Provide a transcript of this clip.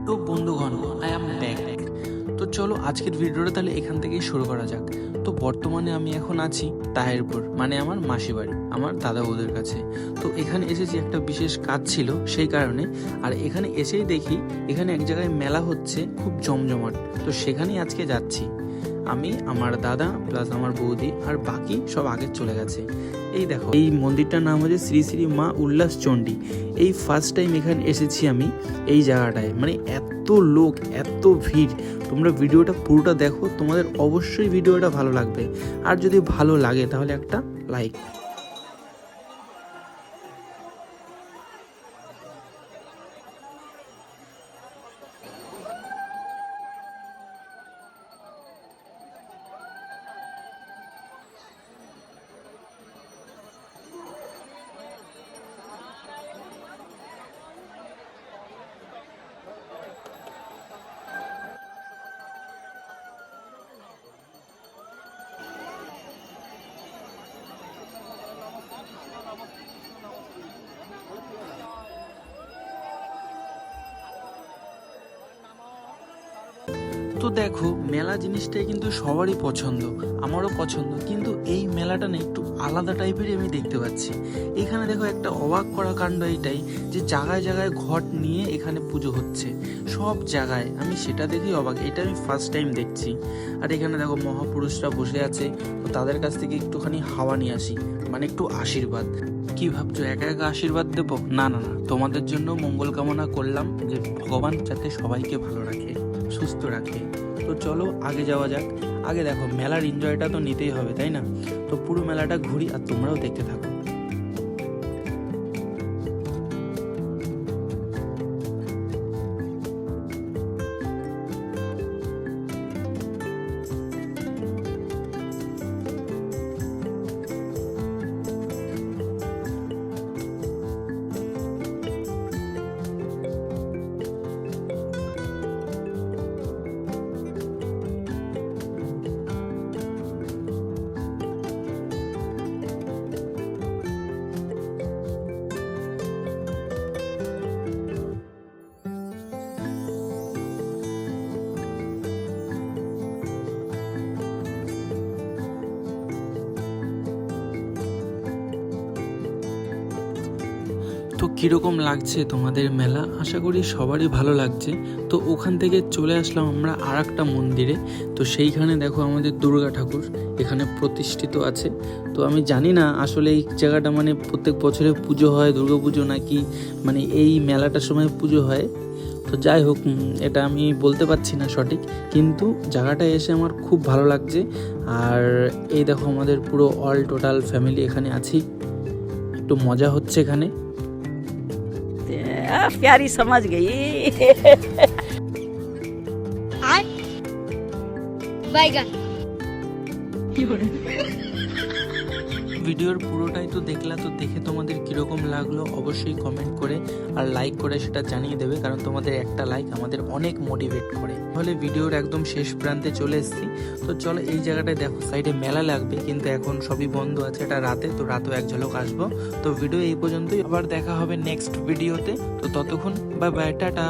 তো বন্ধুগণ, I am back. তো চলো আজকের ভিডিওটা তাহলে এখান থেকেই শুরু করা যাক। তো বর্তমানে আমি এখন আছি তাহেরপুর, মানে আমার মাসি বাড়ি, আমার দাদা বৌদের কাছে। তো এখানে এসেছি, একটা বিশেষ কাজ ছিল সেই কারণে। আর এখানে এসেই দেখি এখানে এক জায়গায় মেলা হচ্ছে খুব জমজমাট। তো সেখানেই আজকে যাচ্ছি আমি, আমার দাদা প্লাস আমার বৌদি, আর বাকি সব আগে চলে গেছে। এই দেখো, এই মন্দিরটার নাম হচ্ছে শ্রী শ্রী মা উল্লাস চণ্ডী। এই ফার্স্ট টাইম এখানে এসেছি আমি এই জায়গাটায়। মানে এত লোক, এত ভিড়। তোমরা ভিডিওটা পুরোটা দেখো, তোমাদের অবশ্যই ভিডিওটা ভালো লাগবে। আর যদি ভালো লাগে তাহলে একটা লাইক। তো দেখো, মেলা জিনিসটাই কিন্তু সবারই পছন্দ, আমারও পছন্দ। কিন্তু এই মেলাটা না একটু আলাদা টাইপেরই আমি দেখতে পাচ্ছি। এখানে দেখো একটা অবাক করা কাণ্ড এইটাই যে জায়গায় জায়গায় ঘট নিয়ে এখানে পুজো হচ্ছে, সব জায়গায়। আমি সেটা দেখেই অবাক, এটা আমি ফার্স্ট টাইম দেখছি। আর এখানে দেখো মহাপুরুষরা বসে আছে, তো তাদের কাছ থেকে একটুখানি হাওয়া নিয়ে আসি, মানে একটু আশীর্বাদ। কি ভাবছো একা একা আশীর্বাদ দেবো? না না না, তোমাদের জন্য মঙ্গল কামনা করলাম যে ভগবান যাতে সবাইকে ভালো রাখে, সুস্থ রাখে। তো চলো আগে যাওয়া যাক। আগে দেখো, মেলার এনজয়টা তো নিতেই হবে, তাই না? তো পুরো মেলাটা ঘুরি আর তোমরাও দেখতে থাকো। তো কীরকম লাগছে তোমাদের মেলা? আশা করি সবারই ভালো লাগছে। তো ওখান থেকে চলে আসলাম আমরা আর একটা মন্দিরে। তো সেইখানে দেখো আমাদের দুর্গা ঠাকুর এখানে প্রতিষ্ঠিত আছে। তো আমি জানি না আসলে এই জায়গাটা মানে প্রত্যেক বছরে পুজো হয় দুর্গা পুজো, নাকি মানে এই মেলাটার সময় পুজো হয়। তো যাই হোক, এটা আমি বলতে পারছি না সঠিক, কিন্তু জায়গাটা এসে আমার খুব ভালো লাগছে। আর এই দেখো আমাদের পুরো অল টোটাল ফ্যামিলি এখানে আছি, একটু মজা হচ্ছে এখানে। प्यारी समझ गई। ভিডিওর পুরোটাই তো দেখলা, তো দেখে তোমাদের কিরকম লাগলো অবশ্যই কমেন্ট করে আর লাইক করে সেটা জানিয়ে দেবে, কারণ তোমাদের একটা লাইক আমাদের অনেক মোটিভেট করে। তাহলে ভিডিওর একদম শেষ প্রান্তে চলে এসেছি। তো চলো, এই জায়গাটায় দেখো সাইডে মেলা লাগবে, কিন্তু এখন সবই বন্ধ আছে, এটা রাতে। তো রাতেও এক ঝলক আসবো। তো ভিডিও এই পর্যন্তই, আবার দেখা হবে নেক্সট ভিডিওতে। তো ততক্ষণ বাই বাই, টাটা।